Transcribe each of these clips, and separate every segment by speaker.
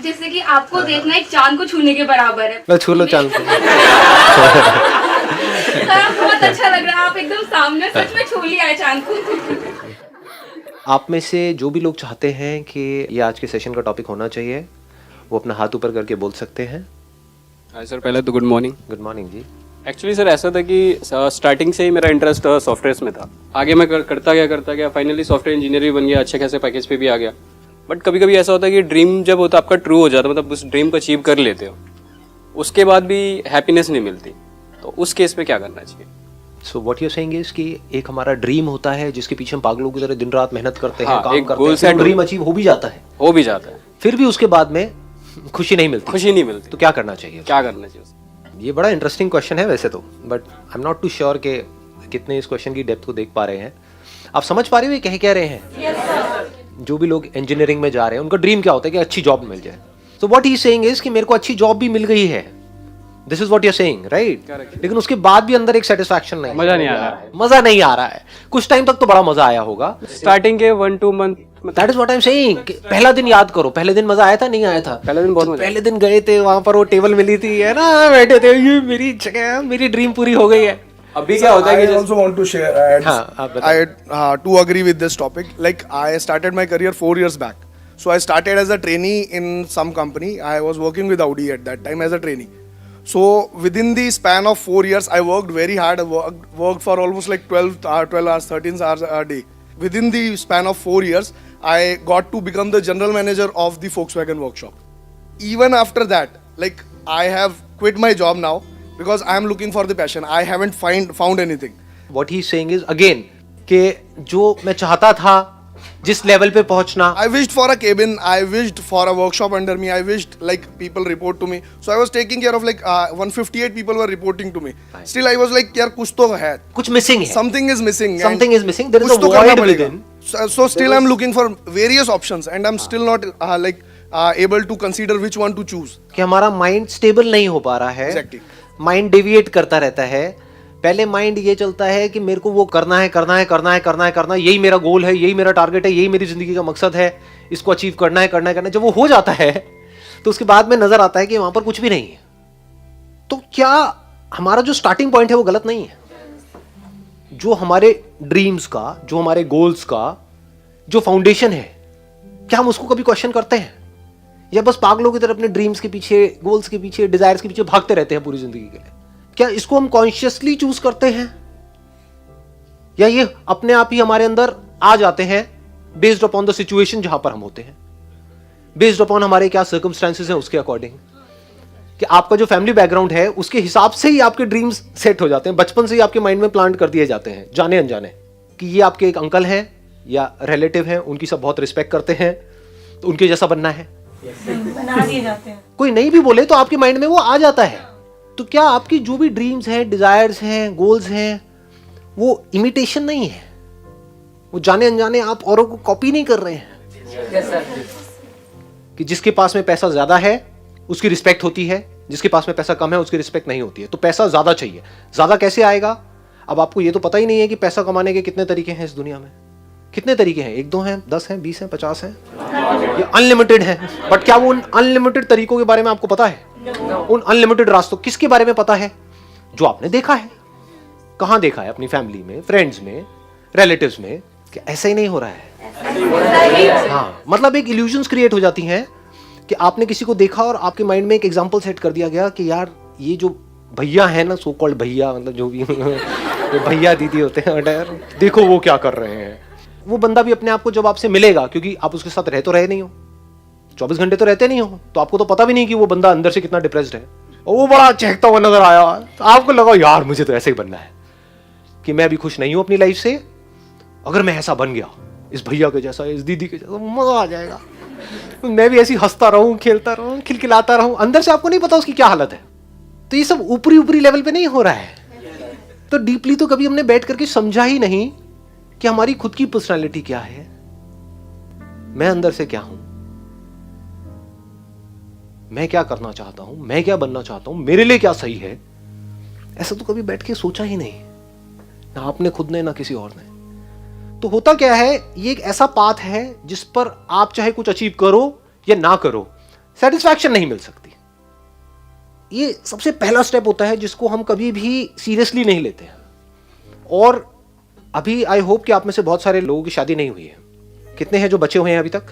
Speaker 1: जैसे कि आपको देखना एक चांद को छूने के बराबर है।
Speaker 2: लो छू लो चांद को।
Speaker 1: बहुत अच्छा लग रहा है, आप एकदम सामने सच में छू लिया है चांद को।
Speaker 2: आप में से जो भी लोग चाहते हैं कि ये आज के सेशन का टॉपिक होना चाहिए, वो अपना हाथ ऊपर करके बोल सकते हैं।
Speaker 3: हाय सर, पहले तो गुड मॉर्निंग।
Speaker 2: गुड मॉर्निंग जी।
Speaker 3: एक्चुअली सर ऐसा था कि स्टार्टिंग से ही मेरा इंटरेस्ट सॉफ्टवेयर में था। आगे मैं करता गया, फाइनली सॉफ्टवेयर इंजीनियर भी बन गया, अच्छे खासे पैकेज पे भी आ गया। बट कभी कभी ऐसा होता है कि ड्रीम जब होता है आपका ट्रू हो जाता है, मतलब उस ड्रीम को अचीव कर लेते हो, उसके बाद भी हैप्पीनेस नहीं मिलती, तो उस केस में क्या करना चाहिए?
Speaker 2: So what you saying is कि एक हमारा ड्रीम होता है जिसके पीछे हम पागलों की तरह दिन रात मेहनत करते हैं,
Speaker 3: हाँ,
Speaker 2: काम
Speaker 3: एक
Speaker 2: करते
Speaker 3: goal
Speaker 2: हैं,
Speaker 3: set
Speaker 2: ड्रीम अचीव हो भी जाता है,
Speaker 3: फिर
Speaker 2: भी उसके बाद में खुशी नहीं मिलती, तो क्या करना चाहिए?
Speaker 3: क्या करना चाहिए?
Speaker 2: ये बड़ा इंटरेस्टिंग क्वेश्चन है वैसे तो, but I am not too sure कि कितने इस क्वेश्चन की डेप्थ को देख पा रहे हैं। आप समझ पा रहे हो ये कह क्या रहे हैं? yes, जो भी लोग इंजीनियरिंग में जा रहे हैं उनका ड्रीम क्या होता है कि अच्छी जॉब मिल जाए। So what he is saying is कि मेरे को अच्छी जॉब भी मिल गई है, this is what you are saying, right? लेकिन उसके बाद भी अंदर एक सेटिस्फैक्शन नहीं,
Speaker 3: मजा नहीं आ रहा है।
Speaker 2: मजा नहीं आ रहा है। कुछ टाइम तक तो बड़ा मजा आया होगा,
Speaker 3: स्टार्टिंग के 1-2 month.
Speaker 2: That is what I am saying. पहला दिन याद करो, पहले दिन मजा आया था नहीं आया था?
Speaker 3: पहले दिन बहुत मजा।
Speaker 2: पहले दिन गए थे, वहां पर वो टेबल मिली थी, है ना, बैठे थे, ये मेरी जगह है, मेरी ड्रीम पूरी हो गई है।
Speaker 3: अभी क्या होता है कि
Speaker 4: I also want to share.
Speaker 2: हाँ, आप बताओ।
Speaker 4: To agree with this topic. Like I started my career 4 years back. So I started as a trainee in some company. I was working with Audi at that time as a trainee. So within the span of 4 years, I worked very hard. I worked for almost like 12 hours, 13 hours a day. Within the span of 4 years, I got to become the general manager of the Volkswagen workshop. Even after that, like I have quit my job now because I am looking for the passion. I haven't found anything.
Speaker 2: What he is saying is again कि जो मैं चाहता था जिस level पे पहुंचना,
Speaker 4: I wished for a cabin. I wished for a workshop under me. I wished like people report to me. So I was taking care of like 158 people were reporting to me. Still I was like यार कुछ तो है.
Speaker 2: कुछ missing है.
Speaker 4: Something is missing.
Speaker 2: Something is missing. There is
Speaker 4: कुछ
Speaker 2: a
Speaker 4: तो करना
Speaker 2: void
Speaker 4: पड़ेगा.
Speaker 2: within.
Speaker 4: So still I'm looking for various options and I'm still not able to consider which one to choose.
Speaker 2: कि हमारा माइंड स्टेबल नहीं हो पा रहा है.
Speaker 4: Exactly.
Speaker 2: माइंड डेविएट करता रहता है. पहले माइंड ये चलता है कि मेरे को वो करना है, यही मेरा गोल है, यही मेरा टारगेट है, यही मेरी जिंदगी का मकसद है, इसको अचीव करना है. जब वो हो जाता है तो उसके बाद में नजर आता है कि वहां पर कुछ भी नहीं है. तो क्या हमारा जो स्टार्टिंग पॉइंट है वो गलत नहीं है? जो हमारे ड्रीम्स का, जो हमारे गोल्स का जो फाउंडेशन है, क्या हम उसको कभी क्वेश्चन करते हैं, या बस पागलों की तरह अपने ड्रीम्स के पीछे, गोल्स के पीछे, डिजायर्स के पीछे भागते रहते हैं पूरी जिंदगी के लिए? क्या इसको हम कॉन्शियसली चूज करते हैं, या ये अपने आप ही हमारे अंदर आ जाते हैं बेस्ड अपॉन द सिचुएशन जहां पर हम होते हैं, बेस्ड अपॉन हमारे क्या सर्कमस्टेंसेस हैं उसके अकॉर्डिंग? कि आपका जो फैमिली बैकग्राउंड है उसके हिसाब से ही आपके ड्रीम्स सेट हो जाते हैं, बचपन से ही आपके माइंड में प्लांट कर दिए जाते हैं जाने अनजाने, कि ये आपके एक अंकल हैं या रिलेटिव हैं, उनकी सब बहुत रिस्पेक्ट करते हैं, तो उनके जैसा बनना है.
Speaker 5: बना दिए जाते हैं.
Speaker 2: कोई नहीं भी बोले तो आपके माइंड में वो आ जाता है. तो क्या आपकी जो भी ड्रीम्स हैं, डिजायर्स हैं, गोल्स हैं, वो इमिटेशन नहीं है? वो जाने अनजाने आप औरों को कॉपी नहीं कर रहे हैं? कि जिसके पास में पैसा ज्यादा है उसकी रिस्पेक्ट होती है, जिसके पास में पैसा कम है उसकी रिस्पेक्ट नहीं होती है. तो पैसा ज्यादा चाहिए. ज्यादा कैसे आएगा? अब आपको ये तो पता ही नहीं है कि पैसा कमाने के कितने तरीके हैं इस दुनिया में. कितने तरीके हैं? 1-2 हैं, 10 हैं, 20 हैं, 50 हैं, ये अनलिमिटेड है. बट क्या वो उन अनलिमिटेड तरीकों के बारे में आपको पता है? उन अनलिमिटेड रास्तों किसके बारे में पता है? जो आपने देखा है. कहां देखा है? अपनी फैमिली में, फ्रेंड्स में, रिलेटिव्स में, कि ऐसा ही नहीं हो रहा है. हाँ, मतलब एक इल्यूजन्स क्रिएट हो जाती हैं कि आपने किसी को देखा और आपके माइंड में एक एग्जांपल सेट कर दिया गया कि यार ये जो भैया है ना, सो कॉल्ड भैया, मतलब जो भी जो भैया दीदी होते हैं, यार देखो वो क्या कर रहे हैं. वो बंदा भी अपने आप को जब आपसे मिलेगा, क्योंकि आप उसके साथ रह तो रहे नहीं हो, 24 घंटे तो रहते नहीं हो, तो आपको तो पता भी नहीं कि वो बंदा अंदर से कितना डिप्रेस्ड है. और वो बड़ा चहकता हुआ नजर आया, तो आपको लगा यार मुझे तो ऐसे ही बनना है, कि मैं अभी खुश नहीं हूं अपनी लाइफ से, अगर मैं ऐसा बन गया इस भैया के जैसा, इस दीदी के जैसा, मजा आ जाएगा, मैं भी ऐसी हंसता रहूं, खेलता रहूं, खिलखिलाता रहूं. अंदर से आपको नहीं पता उसकी क्या हालत है. तो ये सब ऊपरी ऊपरी लेवल पे नहीं हो रहा है. तो डीपली तो कभी हमने बैठ करके समझा ही नहीं कि हमारी खुद की पर्सनालिटी क्या है, मैं अंदर से क्या हूं, मैं क्या करना चाहता हूं, मैं क्या बनना चाहता हूं, मेरे लिए क्या सही है. ऐसा तो कभी बैठ के सोचा ही नहीं, ना आपने खुद ने, ना किसी और ने. तो होता क्या है, ये एक ऐसा पाथ है जिस पर आप चाहे कुछ अचीव करो या ना करो, सेटिस्फैक्शन नहीं मिल सकती। ये सबसे पहला स्टेप होता है जिसको हम कभी भी सीरियसली नहीं लेते हैं। और अभी आई होप कि आप में से बहुत सारे लोगों की शादी नहीं हुई है। कितने हैं जो बचे हुए हैं अभी तक?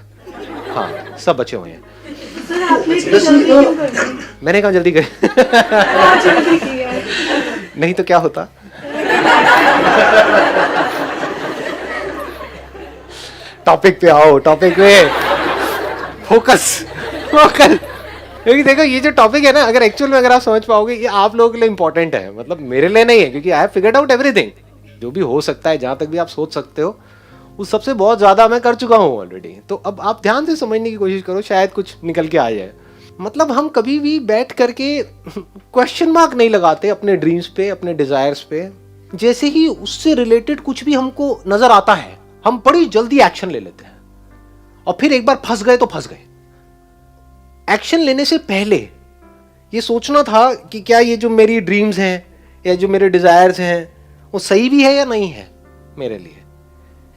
Speaker 2: हाँ, सब बचे हुए हैं।
Speaker 5: सर आपने इतनी जल्दी क्यों कर दी?
Speaker 2: मैंने कहा जल्दी करें।
Speaker 5: बहुत जल्दी किया है।
Speaker 2: नहीं तो क्या होता। टॉपिक पे आओ, टॉपिक पे फोकस फोकस। क्योंकि देखो ये जो टॉपिक है ना, अगर एक्चुअल में अगर आप समझ पाओगे, ये आप लोगों के लिए इंपॉर्टेंट है, मतलब मेरे लिए नहीं है, क्योंकि I have figured out everything. जो भी हो सकता है, जहां तक भी आप सोच सकते हो, उस सबसे बहुत ज्यादा मैं कर चुका हूं ऑलरेडी। तो अब आप ध्यान से समझने की कोशिश करो, शायद कुछ निकल के आ जाए। मतलब हम कभी भी बैठ करके क्वेश्चन मार्क नहीं लगाते अपने ड्रीम्स पे, अपने डिजायर्स पे। जैसे ही उससे रिलेटेड कुछ भी हमको नजर आता है, हम बड़ी जल्दी एक्शन ले लेते हैं, और फिर एक बार फंस गए तो फंस गए। एक्शन लेने से पहले ये सोचना था कि क्या ये जो मेरी ड्रीम्स हैं या जो मेरे डिजायर्स हैं वो सही भी है या नहीं है मेरे लिए।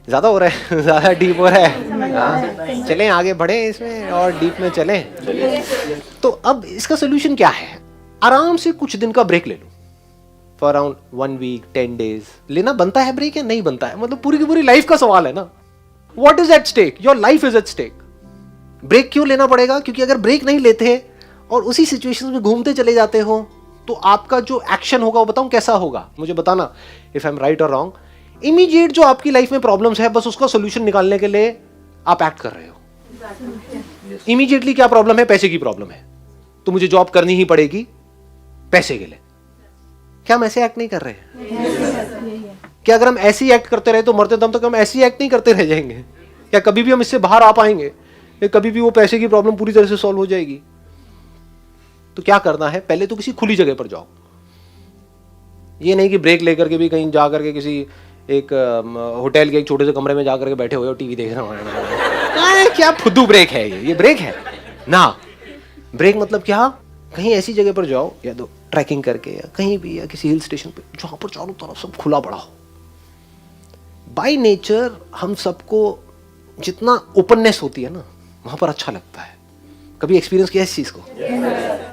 Speaker 2: ज्यादा हो रहा है, ज्यादा डीप हो रहा है। हाँ, चलें आगे बढ़े इसमें और डीप में चलें। तो अब इसका सोल्यूशन क्या है? आराम से कुछ दिन का ब्रेक ले लो, फॉर अराउंड 1 वीक 10 डेज। लेना बनता है ब्रेक या नहीं बनता है, मतलब पूरी की पूरी लाइफ का सवाल है ना। What is at stake? Your life is at stake. Break क्यों लेना पड़ेगा? क्योंकि अगर ब्रेक नहीं लेते और उसी सिचुएशन में घूमते चले जाते हो, तो आपका जो एक्शन होगा वो बताऊं कैसा होगा, मुझे बताना इफ आई एम राइट और रॉन्ग। इमीडिएट जो आपकी लाइफ में प्रॉब्लम्स है, बस उसका सोल्यूशन निकालने के लिए आप एक्ट कर रहे हो। इमीडिएटली क्या प्रॉब्लम है? पैसे की प्रॉब्लम है, तो मुझे जॉब करनी ही पड़ेगी पैसे के लिए। क्या हम ऐसे एक्ट नहीं कर रहे हैं? क्या अगर हम ऐसे ही एक्ट करते रहे तो मरते दम तक हम ऐसे ही एक्ट नहीं करते रह जाएंगे? क्या कभी भी हम इससे बाहर आ पाएंगे? या कभी भी वो पैसे की प्रॉब्लम पूरी तरह से सॉल्व हो जाएगी? तो क्या करना है? पहले तो किसी खुली जगह पर जाओ। ये नहीं कि ब्रेक लेकर के भी कहीं जा करके किसी एक होटल के एक छोटे से कमरे में जाकर के बैठे हुए हो टीवी देख रहे हो। क्या फुद्दू ब्रेक है ये ब्रेक है ना। ब्रेक मतलब क्या? कहीं ऐसी जगह पर जाओ, या तो ट्रैकिंग करके या कहीं भी, या किसी हिल स्टेशन पे जहां पर चारों तरफ सब खुला पड़ा हो। बाय नेचर हम सबको जितना ओपननेस होती है ना, वहां पर अच्छा लगता है। कभी एक्सपीरियंस किया इस चीज को?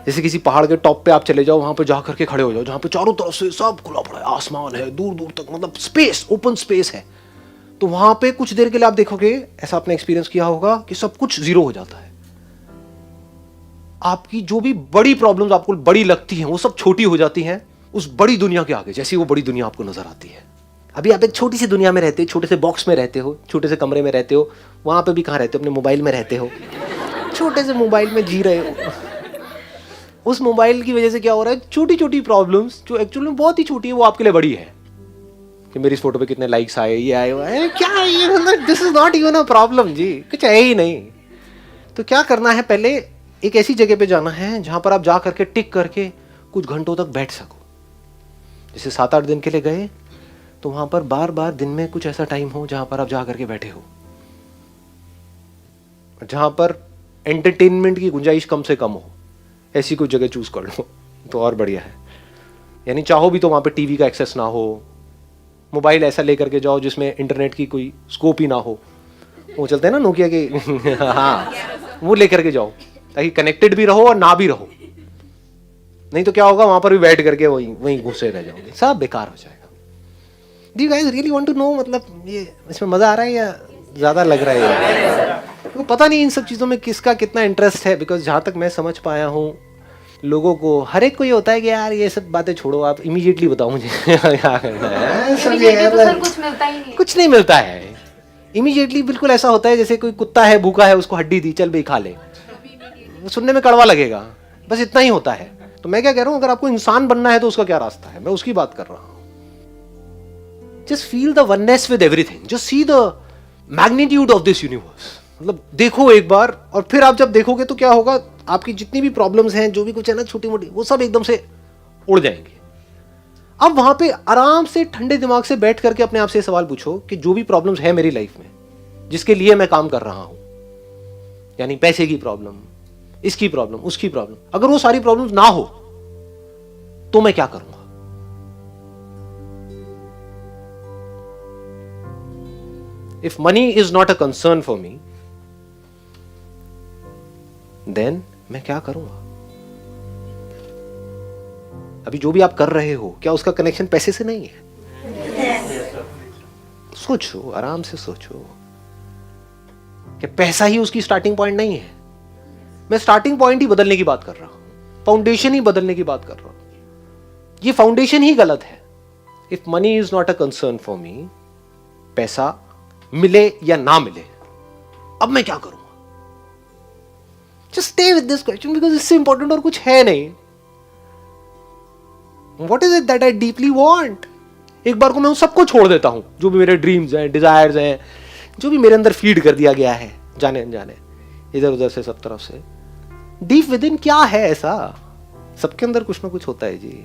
Speaker 2: जैसे किसी पहाड़ के टॉप पे आप चले जाओ, वहां पे जा करके खड़े हो जाओ, जहां पे चारों तरफ से सब खुला पड़ा है, आसमान है दूर दूर तक, मतलब स्पेस, ओपन स्पेस है। तो वहां पे कुछ देर के लिए आप देखोगे, ऐसा आपने एक्सपीरियंस किया होगा कि सब कुछ जीरो हो जाता है। आपकी जो भी बड़ी प्रॉब्लम्स आपको बड़ी लगती हैं, वो सब छोटी हो जाती हैं उस बड़ी दुनिया के आगे, जैसी वो बड़ी दुनिया आपको नजर आती है। अभी आप एक छोटी सी दुनिया में रहते हो, छोटे से बॉक्स में रहते हो, छोटे से कमरे में रहते हो। वहां पे भी कहां रहते हो? अपने मोबाइल में रहते हो, छोटे से मोबाइल में जी रहे हो। उस मोबाइल की वजह से क्या हो रहा है? छोटी छोटी प्रॉब्लम्स जो एक्चुअली में बहुत ही छोटी है, वो आपके लिए बड़ी है। कि मेरी इस फोटो पे कितने लाइक्स आए, ये आए, वो क्या है ये, मतलब this is not even a problem जी, कुछ है ही नहीं। तो क्या करना है? पहले एक ऐसी जगह पे जाना है जहां पर आप जा करके टिक करके कुछ घंटों तक बैठ सको। जैसे 7-8 दिन के लिए गए, तो वहां पर बार बार दिन में कुछ ऐसा टाइम हो जहां पर आप जा करके बैठे हो, जहां पर एंटरटेनमेंट की गुंजाइश कम से कम हो। ऐसी कोई जगह चूज कर लो तो और बढ़िया है। यानी चाहो भी तो वहां पे टीवी का एक्सेस ना हो, मोबाइल ऐसा लेकर के जाओ जिसमें इंटरनेट की कोई स्कोप ही ना हो। वो चलते हैं ना नोकिया के हाँ, वो लेकर के जाओ ताकि कनेक्टेड भी रहो और ना भी रहो। नहीं तो क्या होगा? वहां पर भी बैठ करके वहीं घुसे रह जाओगे, सब बेकार हो जाएगा। Do you guys really want to know, मतलब ये इसमें मजा आ रहा है या ज्यादा लग रहा है? तो पता नहीं इन सब चीज़ों में किसका कितना इंटरेस्ट है, बिकॉज जहाँ तक मैं समझ पाया हूँ, लोगों को हर एक को ये होता है कि यार ये सब बातें छोड़ो, आप इमीडिएटली बताओ मुझे क्या करना है।
Speaker 1: तो सर कुछ मिलता ही नहीं।
Speaker 2: कुछ नहीं मिलता है इमीडिएटली। बिल्कुल ऐसा होता है जैसे कोई कुत्ता है, भूखा है, उसको हड्डी दी, चल भाई खा ले। सुनने में कड़वा लगेगा, बस इतना ही होता है। तो मैं क्या कह रहा हूँ, अगर आपको इंसान बनना है तो उसका क्या रास्ता है, मैं उसकी बात कर रहा हूँ। Just feel the oneness with everything, just see the magnitude of this universe. मतलब देखो एक बार, और फिर आप जब देखोगे तो क्या होगा, आपकी जितनी भी प्रॉब्लम्स हैं, जो भी कुछ है ना छोटी मोटी, वो सब एकदम से उड़ जाएंगे। अब वहां पे आराम से ठंडे दिमाग से बैठ करके अपने आप से सवाल पूछो कि जो भी प्रॉब्लम्स है मेरी लाइफ में, जिसके लिए मैं काम कर रहा हूं, यानी पैसे की प्रॉब्लम, इसकी प्रॉब्लम, उसकी प्रॉब्लम, अगर वो सारी प्रॉब्लम्स ना हो तो मैं क्या करूंगा? If money is not a concern for me, then मैं क्या करूंगा? अभी जो भी आप कर रहे हो, क्या उसका कनेक्शन पैसे से नहीं है? सोचो, आराम से सोचो कि पैसा ही उसकी स्टार्टिंग पॉइंट नहीं है। मैं स्टार्टिंग पॉइंट ही बदलने की बात कर रहा हूं, फाउंडेशन ही बदलने की बात कर रहा हूं। ये फाउंडेशन ही गलत है। If money is not a concern for me, पैसा मिले या ना मिले, अब मैं क्या करूंगा? Just stay with this question because इससे इंपॉर्टेंट और कुछ है नहीं। What is it that I deeply want? एक बार को मैं उन सबको छोड़ देता हूं, जो भी मेरे ड्रीम्स हैं, डिजायर्स हैं, जो भी मेरे अंदर फीड कर दिया गया है जाने अनजाने, इधर उधर से, सब तरफ से। डीप विद इन क्या है ऐसा? सबके अंदर कुछ ना कुछ होता है जी।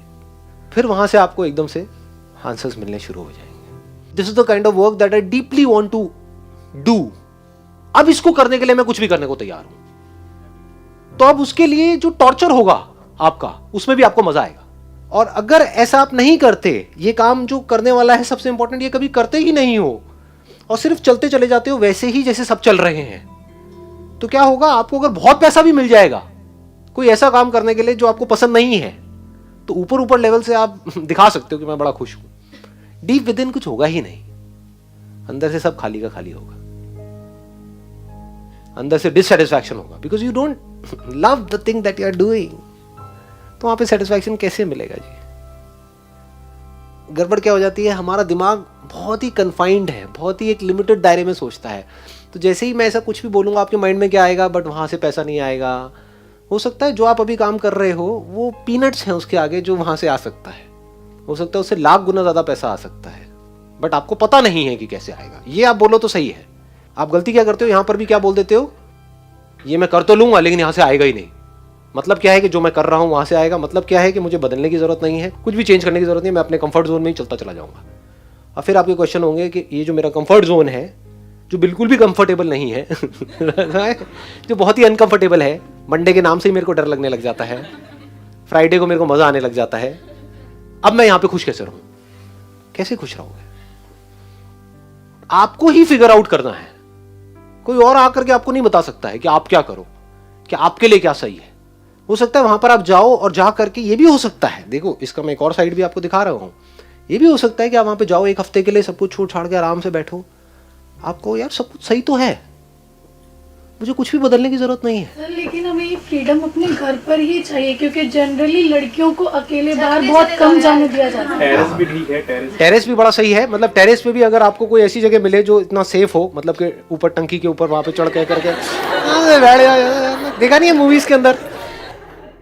Speaker 2: फिर वहां से आपको एकदम से आंसर्स मिलने शुरू हो जाएंगे। This is the kind of work that I deeply want to do. अब इसको करने के लिए मैं कुछ भी करने को तैयार हूं। तो अब उसके लिए जो टॉर्चर होगा आपका, उसमें भी आपको मजा आएगा। और अगर ऐसा आप नहीं करते, ये काम जो करने वाला है सबसे इंपॉर्टेंट, ये कभी करते ही नहीं हो और सिर्फ चलते चले जाते हो वैसे ही जैसे सब चल रहे हैं, तो क्या होगा? आपको अगर बहुत पैसा भी मिल जाएगा कोई ऐसा काम करने के लिए जो आपको पसंद नहीं है, तो ऊपर ऊपर लेवल से आप दिखा सकते हो कि मैं बड़ा खुश हूं। डीप विद इन कुछ होगा ही नहीं। अंदर से सब खाली का खाली होगा। अंदर से डिससेटिस्फैक्शन होगा because you don't love the thing that you are doing. तो वहां पे सेटिस्फैक्शन कैसे मिलेगा जी? गड़बड़ क्या हो जाती है, हमारा दिमाग बहुत ही कन्फाइंड है, बहुत ही एक लिमिटेड दायरे में सोचता है। तो जैसे ही मैं ऐसा कुछ भी बोलूंगा, आपके माइंड में क्या आएगा? बट वहां से पैसा नहीं आएगा। हो सकता है जो आप अभी काम कर रहे हो वो पीनट्स हैं उसके आगे जो वहां से आ सकता है। हो सकता है उससे लाख गुना ज्यादा पैसा आ सकता है, बट आपको पता नहीं है कि कैसे आएगा। ये आप बोलो तो सही है। आप गलती क्या करते हो, यहां पर भी क्या बोल देते हो, ये मैं कर तो लूंगा लेकिन यहां से आएगा ही नहीं। मतलब क्या है कि जो मैं कर रहा हूं वहां से आएगा। मतलब क्या है कि मुझे बदलने की जरूरत नहीं है, कुछ भी चेंज करने की जरूरत नहीं है, मैं अपने कंफर्ट जोन में ही चलता चला जाऊंगा। और फिर आपके क्वेश्चन होंगे कि ये जो मेरा कंफर्ट जोन है, जो बिल्कुल भी कंफर्टेबल नहीं है जो बहुत ही अनकंफर्टेबल है, मंडे के नाम से ही मेरे को डर लगने लग जाता है, फ्राइडे को मेरे को मजा आने लग जाता है, अब मैं यहां पे खुश कैसे रहूं? कैसे खुश रहोगे? आपको ही फिगर आउट करना है। कोई और आकर के आपको नहीं बता सकता है कि आप क्या करो, कि आपके लिए क्या सही है। हो सकता है वहां पर आप जाओ और जा करके, ये भी हो सकता है, देखो इसका मैं एक और साइड भी आपको दिखा रहा हूं, ये भी हो सकता है कि आप वहां पे जाओ, एक हफ्ते के लिए सब कुछ छोड़ छाड़ के आराम से बैठो, आपको यार सब कुछ सही तो है, मुझे कुछ भी बदलने की जरूरत नहीं है।
Speaker 5: सर लेकिन हमें ये फ्रीडम अपने घर पर ही चाहिए, क्योंकि जनरली लड़कियों को अकेले बाहर बहुत कम जाने दिया जाता है।
Speaker 3: टेरेस भी ठीक है,
Speaker 2: टेरेस भी बड़ा सही है। मतलब टेरेस पे भी अगर आपको कोई ऐसी जगह मिले जो इतना सेफ हो, मतलब कि ऊपर टंकी के ऊपर वहां पे चढ़ के करके देखा नहीं है मूवीज के अंदर,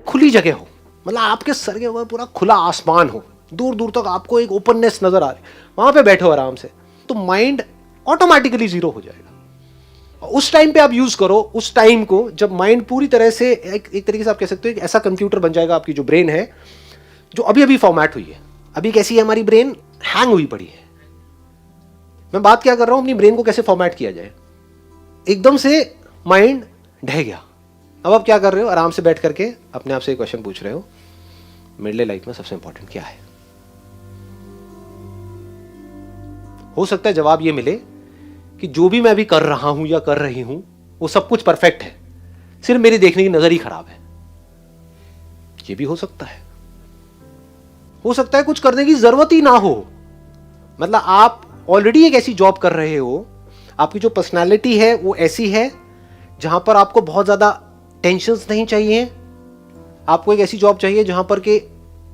Speaker 2: खुली जगह हो, मतलब आपके सर के ऊपर पूरा खुला आसमान हो, दूर दूर तक आपको एक ओपननेस नजर आ रही, वहां पे बैठो आराम से, तो माइंड ऑटोमेटिकली जीरो हो जाएगा। उस टाइम पे आप यूज करो उस टाइम को, जब माइंड पूरी तरह से एक तरीके से आप कह सकते हो एक ऐसा कंप्यूटर बन जाएगा, आपकी जो ब्रेन है जो अभी अभी फॉर्मेट हुई है। अभी कैसी है हमारी ब्रेन? हैंग हुई पड़ी है। मैं बात क्या कर रहा हूं, अपनी ब्रेन को कैसे फॉर्मेट किया जाए। एकदम से माइंड ढह गया, अब आप क्या कर रहे हो, आराम से बैठ करके अपने आप से एक क्वेश्चन पूछ रहे हो, मेरे लिए लाइफ में सबसे इंपॉर्टेंट क्या है। हो सकता है जवाब ये मिले कि जो भी मैं अभी कर रहा हूं या कर रही हूं वो सब कुछ परफेक्ट है, सिर्फ मेरी देखने की नजर ही खराब है। ये भी हो सकता है। हो सकता है कुछ करने की जरूरत ही ना हो, मतलब आप ऑलरेडी एक ऐसी जॉब कर रहे हो, आपकी जो पर्सनालिटी है वो ऐसी है जहां पर आपको बहुत ज्यादा टेंशन्स नहीं चाहिए। आपको एक ऐसी जॉब चाहिए जहां पर के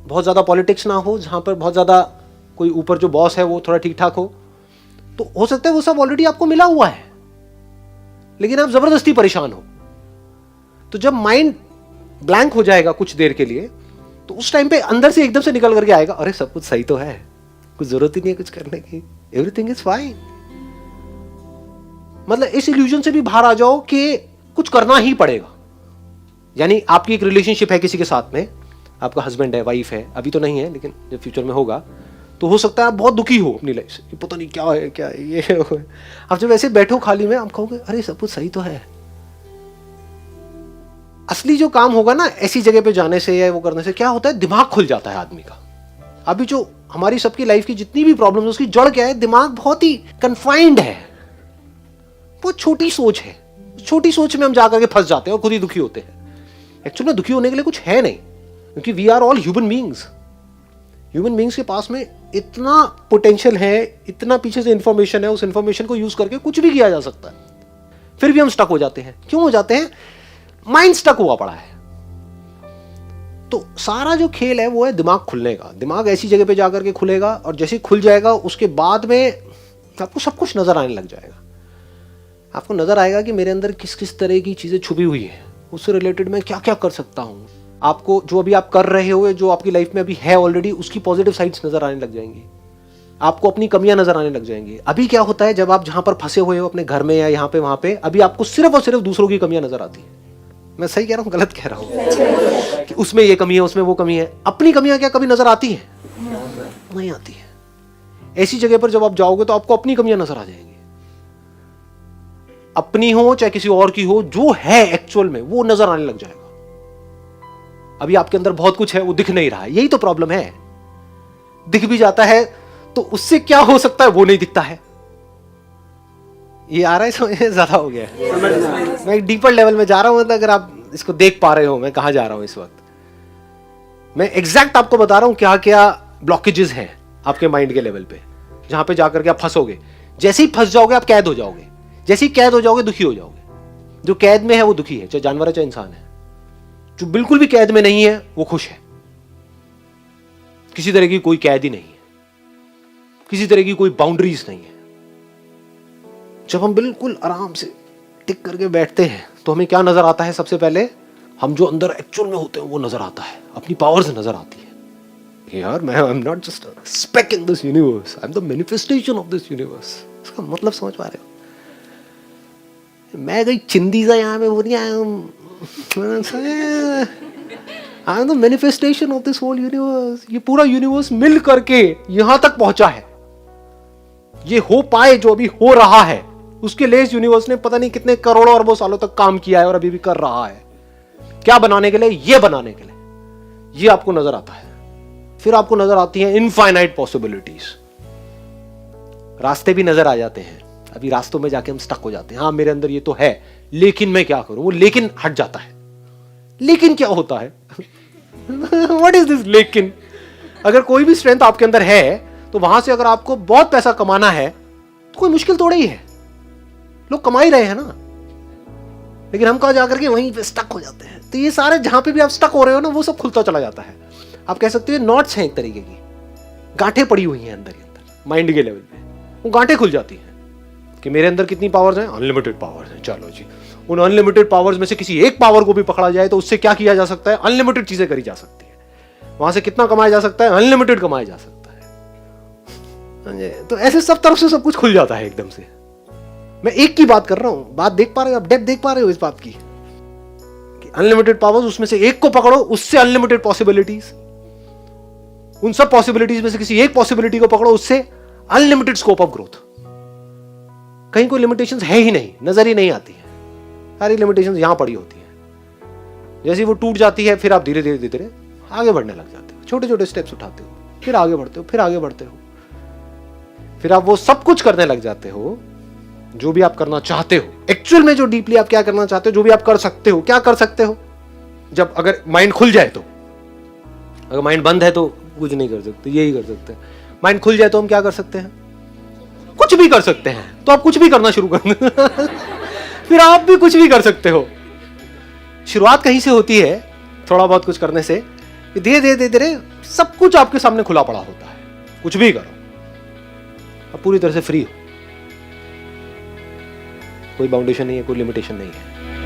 Speaker 2: बहुत ज्यादा पॉलिटिक्स ना हो, जहां पर बहुत ज्यादा कोई ऊपर जो बॉस है वो थोड़ा ठीक ठाक हो। तो हो सकता है वो सब ऑलरेडी आपको मिला हुआ है, लेकिन आप जबरदस्ती परेशान हो। तो जब माइंड ब्लैंक हो जाएगा कुछ देर के लिए, तो उस टाइम पे अंदर से एकदम से निकल करके आएगा, अरे सब कुछ सही तो है, कुछ जरूरत ही नहीं है कुछ करने की, एवरीथिंग इज फाइन। मतलब इस इल्यूजन से भी बाहर आ जाओ कि कुछ करना ही पड़ेगा। यानी आपकी एक रिलेशनशिप है किसी के साथ में, आपका हस्बैंड है, वाइफ है, अभी तो नहीं है लेकिन जब फ्यूचर में होगा, तो हो सकता है आप बहुत दुखी हो अपनी लाइफ से कि पता नहीं क्या है ये है। आप जब ऐसे बैठो खाली में, आप कहोगे अरे सब कुछ सही तो है। असली जो काम होगा ना ऐसी जगह पे जाने से या वो करने से, क्या होता है, दिमाग खुल जाता है आदमी का। अभी जो हमारी सबकी लाइफ की जितनी भी प्रॉब्लम, उसकी जड़ क्या है, दिमाग बहुत ही कन्फाइंड है, बहुत छोटी सोच है। छोटी सोच में हम जाकर के फंस जाते हैं और खुद ही दुखी होते हैं। एक्चुअल में दुखी होने के लिए कुछ है नहीं, क्योंकि we are all human beings. Human beings के पास में इतना पोटेंशियल है, इतना पीछे से इंफॉर्मेशन है, उस इंफॉर्मेशन को यूज करके कुछ भी किया जा सकता है। फिर भी हम स्टक हो जाते हैं। क्यों हो जाते हैं? माइंड स्टक हुआ पड़ा है। तो सारा जो खेल है वो है दिमाग खुलने का। दिमाग ऐसी जगह पे जाकर के खुलेगा, और जैसे ही खुल जाएगा उसके बाद में आपको सब कुछ नजर आने लग जाएगा। आपको नजर आएगा कि मेरे अंदर किस किस तरह की चीजें छुपी हुई है, उससे रिलेटेड मैं क्या क्या कर सकता हूँ। आपको जो अभी आप कर रहे हो, जो आपकी लाइफ में अभी है ऑलरेडी, उसकी पॉजिटिव साइड्स नजर आने लग जाएंगी। आपको अपनी कमियां नजर आने लग जाएंगी। अभी क्या होता है, जब आप जहां पर फंसे हुए हो अपने घर में या यहाँ पे वहां पे, अभी आपको सिर्फ और सिर्फ दूसरों की कमियां नजर आती है। मैं सही कह रहा हूँ, गलत कह रहा हूँ? कि उसमें ये कमी है, उसमें वो कमी है। अपनी कमियां क्या कभी नजर आती है? नहीं आती है। ऐसी जगह पर जब आप जाओगे तो आपको अपनी कमियां नजर आ जाएंगी। अपनी हो चाहे किसी और की हो, जो है एक्चुअल में वो नजर आने लग जाएगा। अभी आपके अंदर बहुत कुछ है, वो दिख नहीं रहा है। यही तो प्रॉब्लम है। दिख भी जाता है तो उससे क्या हो सकता है, वो नहीं दिखता है। ये आ रहा है समझ में? ज्यादा हो गया है। मैं एक डीपर लेवल में जा रहा हूं। मतलब अगर आप इसको देख पा रहे हो मैं कहां जा रहा हूं इस वक्त, मैं एग्जैक्ट आपको बता रहा हूं क्या क्या ब्लॉकेजेस हैं आपके माइंड के लेवल पे, जहां पे जाकर के आप फंसोगे। जैसे ही फंस जाओगे आप कैद हो जाओगे। जैसे ही कैद हो जाओगे दुखी हो जाओगे। जो कैद में है वो दुखी है, चाहे जानवर है चाहे इंसान है। जो बिल्कुल भी कैद में नहीं है वो खुश है। किसी तरह की कोई कैद ही नहीं है, किसी तरह की कोई बाउंड्रीज नहीं है। जब हम बिल्कुल आराम से टिक करके बैठते हैं तो हमें क्या नजर आता है? सबसे पहले हम जो अंदर एक्चुअल में होते हैं वो नजर आता है, अपनी पावर्स नजर आती है। यार मैं आई am not just a speck in this universe, I am the manifestation of this universe. इसका मतलब समझ पा रहे हो? मैं कोई चिंदी सा यहाँ पे वो नहीं आया हूँ। I am the manifestation of this whole universe. ये पूरा यूनिवर्स मिल करके यहां तक पहुंचा है। ये हो पाए जो अभी हो रहा है, उसके लिए इस यूनिवर्स ने पता नहीं कितने करोड़ों अरबों सालों तक काम किया है और अभी भी कर रहा है। क्या बनाने के लिए? ये बनाने के लिए। ये आपको नजर आता है। फिर आपको नजर आती है इनफाइनाइट पॉसिबिलिटीज। रास्ते भी नजर आ जाते हैं। अभी रास्तों में जाके हम स्टक हो जाते हैं। हाँ मेरे अंदर ये तो है, लेकिन मैं क्या करूं? वो लेकिन हट जाता है। लेकिन क्या होता है? व्हाट इज दिस लेकिन? अगर कोई भी स्ट्रेंथ आपके अंदर है तो वहां से अगर आपको बहुत पैसा कमाना है तो कोई मुश्किल थोड़ा ही है। लोग कमा ही रहे हैं ना। लेकिन हम कहा जाकर के वहीं पे स्टक हो जाते हैं। तो ये सारे जहां पे भी आप स्टक हो रहे हो ना, वो सब खुलता चला जाता है। आप कह सकते हो नॉट्स हैं एक तरीके की, गांठें पड़ी हुई हैं अंदर ही अंदर माइंड के लेवल पे। वो गांठें खुल जाती हैं कि मेरे अंदर कितनी पावर्स हैं? अनलिमिटेड पावर्स हैं। चलो जी, उन अनलिमिटेड पावर्स में से किसी एक पावर को भी पकड़ा जाए तो उससे क्या किया जा सकता है? अनलिमिटेड चीजें करी जा सकती है। वहां से कितना कमाया जा सकता है? अनलिमिटेड कमाया जा सकता है। तो ऐसे सब तरफ से सब कुछ खुल जाता है एकदम से। मैं एक की बात कर रहा हूं, बात देख पा रहे हो आप? डेप्थ देख पा रहे हो इस बात की कि अनलिमिटेड पावर्स, उसमें से एक को पकड़ो, उससे अनलिमिटेड पॉसिबिलिटीज। उन सब पॉसिबिलिटीज में से किसी एक पॉसिबिलिटी को पकड़ो, उससे अनलिमिटेड स्कोप ऑफ ग्रोथ। कहीं कोई लिमिटेशंस है ही नहीं, नजर ही नहीं आती है। सारी लिमिटेशंस यहां पड़ी होती है। जैसे वो टूट जाती है फिर आप धीरे धीरे धीरे आगे बढ़ने लग जाते हो। छोटे छोटे स्टेप्स उठाते हो, फिर आगे बढ़ते हो, फिर आगे बढ़ते हो। फिर आप वो सब कुछ करने लग जाते हो जो भी आप करना चाहते हो। एक्चुअल में जो डीपली आप क्या करना चाहते हो, जो भी आप कर सकते हो। क्या कर सकते हो? जब अगर माइंड खुल जाए तो। अगर माइंड बंद है तो कुछ नहीं कर सकते, यही कर सकते हैं। माइंड खुल जाए तो हम क्या कर सकते हैं? कुछ भी कर सकते हैं। तो आप कुछ भी करना शुरू कर दो। फिर आप भी कुछ भी कर सकते हो। शुरुआत कहीं से होती है, थोड़ा बहुत कुछ करने से। धीरे धीरे धीरे धीरे सब कुछ आपके सामने खुला पड़ा होता है। कुछ भी करो, आप पूरी तरह से फ्री हो। कोई बाउंडेशन नहीं है, कोई लिमिटेशन नहीं है।